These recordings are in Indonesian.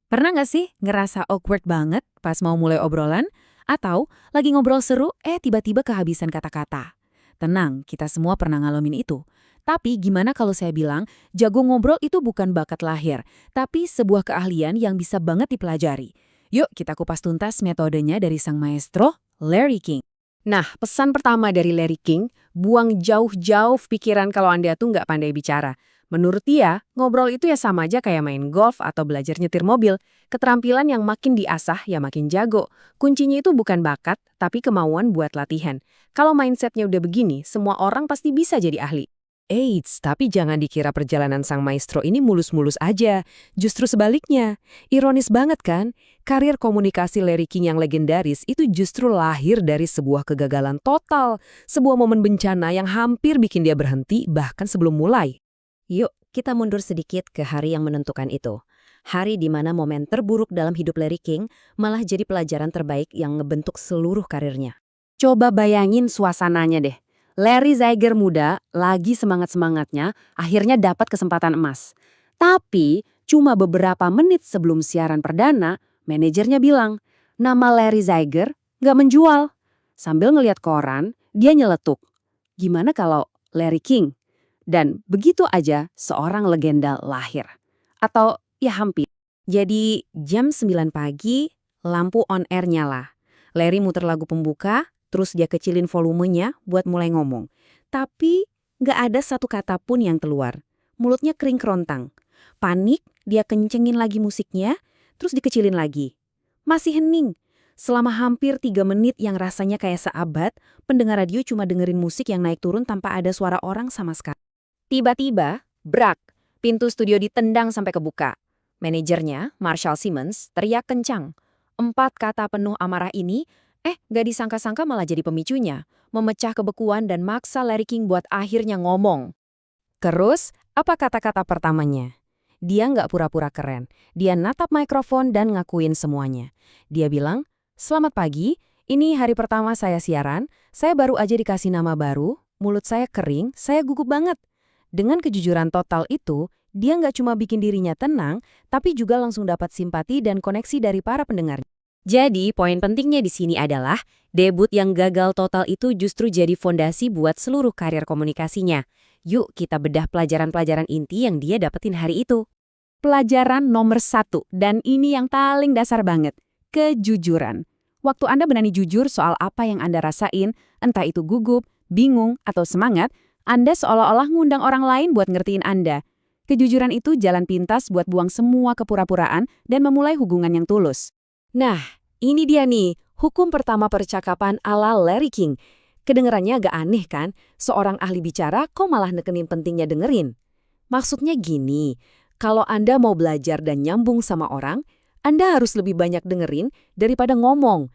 Pernah nggak sih ngerasa awkward banget pas mau mulai obrolan? Atau lagi ngobrol seru, tiba-tiba kehabisan kata-kata? Tenang, kita semua pernah ngalamin itu. Tapi gimana kalau saya bilang, jago ngobrol itu bukan bakat lahir, tapi sebuah keahlian yang bisa banget dipelajari. Yuk kita kupas tuntas metodenya dari sang maestro, Larry King. Nah, pesan pertama dari Larry King, buang jauh-jauh pikiran kalau Anda tuh nggak pandai bicara. Menurut dia, ngobrol itu ya sama aja kayak main golf atau belajar nyetir mobil. Keterampilan yang makin diasah ya makin jago. Kuncinya itu bukan bakat, tapi kemauan buat latihan. Kalau mindsetnya udah begini, semua orang pasti bisa jadi ahli. Eits, tapi jangan dikira perjalanan sang maestro ini mulus-mulus aja. Justru sebaliknya. Ironis banget kan? Karir komunikasi Larry King yang legendaris itu justru lahir dari sebuah kegagalan total. Sebuah momen bencana yang hampir bikin dia berhenti bahkan sebelum mulai. Yuk, kita mundur sedikit ke hari yang menentukan itu. Hari di mana momen terburuk dalam hidup Larry King malah jadi pelajaran terbaik yang ngebentuk seluruh karirnya. Coba bayangin suasananya deh. Larry Zeiger muda, lagi semangat-semangatnya, akhirnya dapat kesempatan emas. Tapi, cuma beberapa menit sebelum siaran perdana, manajernya bilang, nama Larry Zeiger nggak menjual. Sambil ngeliat koran, dia nyeletuk. Gimana kalau Larry King? Dan begitu aja seorang legenda lahir. Atau ya hampir. Jadi jam 9 pagi, lampu on air nyala. Larry muter lagu pembuka, terus dia kecilin volumenya buat mulai ngomong. Tapi nggak ada satu kata pun yang keluar. Mulutnya kering kerontang. Panik, dia kencengin lagi musiknya, terus dikecilin lagi. Masih hening. Selama hampir 3 menit yang rasanya kayak seabad, pendengar radio cuma dengerin musik yang naik turun tanpa ada suara orang sama sekali. Tiba-tiba, brak, pintu studio ditendang sampai kebuka. Manajernya, Marshall Simmons, teriak kencang. 4 kata penuh amarah ini, gak disangka-sangka malah jadi pemicunya. Memecah kebekuan dan maksa Larry King buat akhirnya ngomong. Terus, apa kata-kata pertamanya? Dia nggak pura-pura keren. Dia natap mikrofon dan ngakuin semuanya. Dia bilang, "Selamat pagi, ini hari pertama saya siaran, saya baru aja dikasih nama baru, mulut saya kering, saya gugup banget." Dengan kejujuran total itu, dia nggak cuma bikin dirinya tenang, tapi juga langsung dapat simpati dan koneksi dari para pendengar. Jadi, poin pentingnya di sini adalah, debut yang gagal total itu justru jadi fondasi buat seluruh karir komunikasinya. Yuk kita bedah pelajaran-pelajaran inti yang dia dapetin hari itu. Pelajaran nomor 1, dan ini yang paling dasar banget, kejujuran. Waktu Anda berani jujur soal apa yang Anda rasain, entah itu gugup, bingung, atau semangat, Anda seolah-olah ngundang orang lain buat ngertiin Anda. Kejujuran itu jalan pintas buat buang semua kepura-puraan dan memulai hubungan yang tulus. Nah, ini dia nih, hukum pertama percakapan ala Larry King. Kedengerannya agak aneh kan? Seorang ahli bicara kok malah nekenin pentingnya dengerin? Maksudnya gini, kalau Anda mau belajar dan nyambung sama orang, Anda harus lebih banyak dengerin daripada ngomong.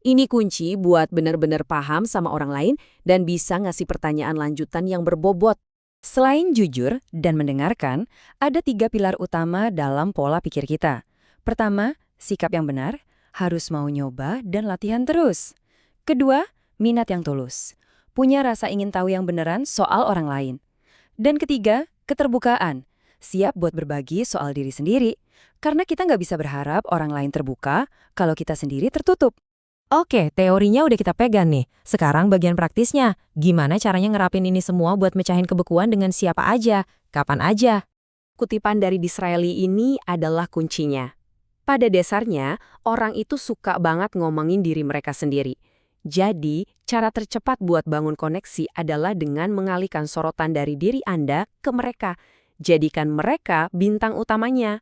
Ini kunci buat benar-benar paham sama orang lain dan bisa ngasih pertanyaan lanjutan yang berbobot. Selain jujur dan mendengarkan, ada 3 pilar utama dalam pola pikir kita. Pertama, sikap yang benar, harus mau nyoba dan latihan terus. Kedua, minat yang tulus, punya rasa ingin tahu yang beneran soal orang lain. Dan ketiga, keterbukaan, siap buat berbagi soal diri sendiri. Karena kita nggak bisa berharap orang lain terbuka kalau kita sendiri tertutup. Oke, teorinya udah kita pegang nih. Sekarang bagian praktisnya. Gimana caranya ngerapin ini semua buat mecahin kebekuan dengan siapa aja, kapan aja? Kutipan dari Disraeli ini adalah kuncinya. Pada dasarnya, orang itu suka banget ngomongin diri mereka sendiri. Jadi, cara tercepat buat bangun koneksi adalah dengan mengalihkan sorotan dari diri Anda ke mereka. Jadikan mereka bintang utamanya.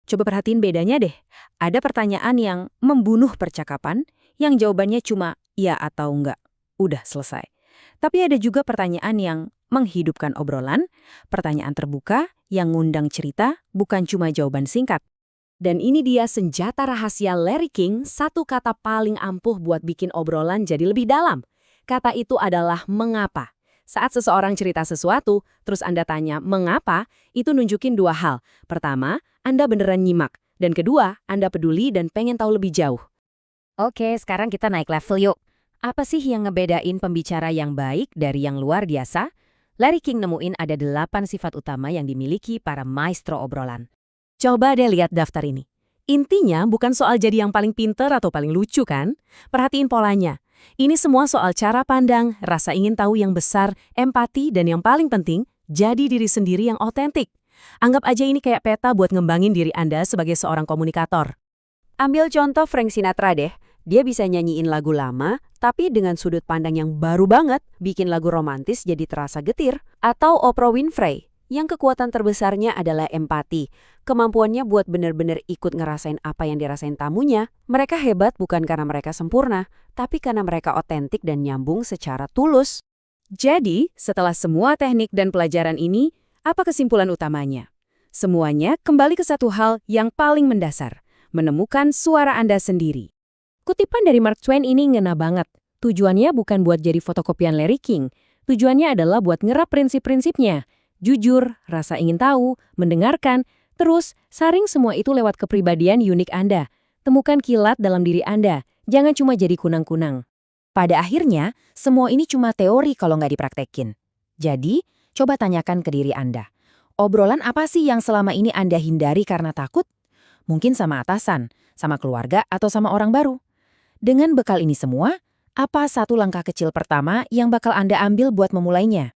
Coba perhatiin bedanya deh. Ada pertanyaan yang membunuh percakapan, yang jawabannya cuma ya atau enggak. Udah selesai. Tapi ada juga pertanyaan yang menghidupkan obrolan, pertanyaan terbuka yang ngundang cerita, bukan cuma jawaban singkat. Dan ini dia senjata rahasia Larry King, satu kata paling ampuh buat bikin obrolan jadi lebih dalam. Kata itu adalah mengapa. Saat seseorang cerita sesuatu, terus Anda tanya mengapa, itu nunjukin 2 hal. Pertama, Anda beneran nyimak. Dan kedua, Anda peduli dan pengen tahu lebih jauh. Oke, sekarang kita naik level yuk. Apa sih yang ngebedain pembicara yang baik dari yang luar biasa? Larry King nemuin ada 8 sifat utama yang dimiliki para maestro obrolan. Coba deh lihat daftar ini. Intinya bukan soal jadi yang paling pinter atau paling lucu kan? Perhatiin polanya. Ini semua soal cara pandang, rasa ingin tahu yang besar, empati, dan yang paling penting, jadi diri sendiri yang otentik. Anggap aja ini kayak peta buat ngembangin diri Anda sebagai seorang komunikator. Ambil contoh Frank Sinatra deh. Dia bisa nyanyiin lagu lama, tapi dengan sudut pandang yang baru banget, bikin lagu romantis jadi terasa getir. Atau Oprah Winfrey, yang kekuatan terbesarnya adalah empati. Kemampuannya buat bener-bener ikut ngerasain apa yang dirasain tamunya. Mereka hebat bukan karena mereka sempurna, tapi karena mereka otentik dan nyambung secara tulus. Jadi, setelah semua teknik dan pelajaran ini, apa kesimpulan utamanya? Semuanya kembali ke satu hal yang paling mendasar, menemukan suara Anda sendiri. Kutipan dari Mark Twain ini ngena banget. Tujuannya bukan buat jadi fotokopian Larry King. Tujuannya adalah buat ngerap prinsip-prinsipnya. Jujur, rasa ingin tahu, mendengarkan, terus saring semua itu lewat kepribadian unik Anda. Temukan kilat dalam diri Anda, jangan cuma jadi kunang-kunang. Pada akhirnya, semua ini cuma teori kalau nggak dipraktekin. Jadi, coba tanyakan ke diri Anda. Obrolan apa sih yang selama ini Anda hindari karena takut? Mungkin sama atasan, sama keluarga, atau sama orang baru. Dengan bekal ini semua, apa satu langkah kecil pertama yang bakal Anda ambil buat memulainya?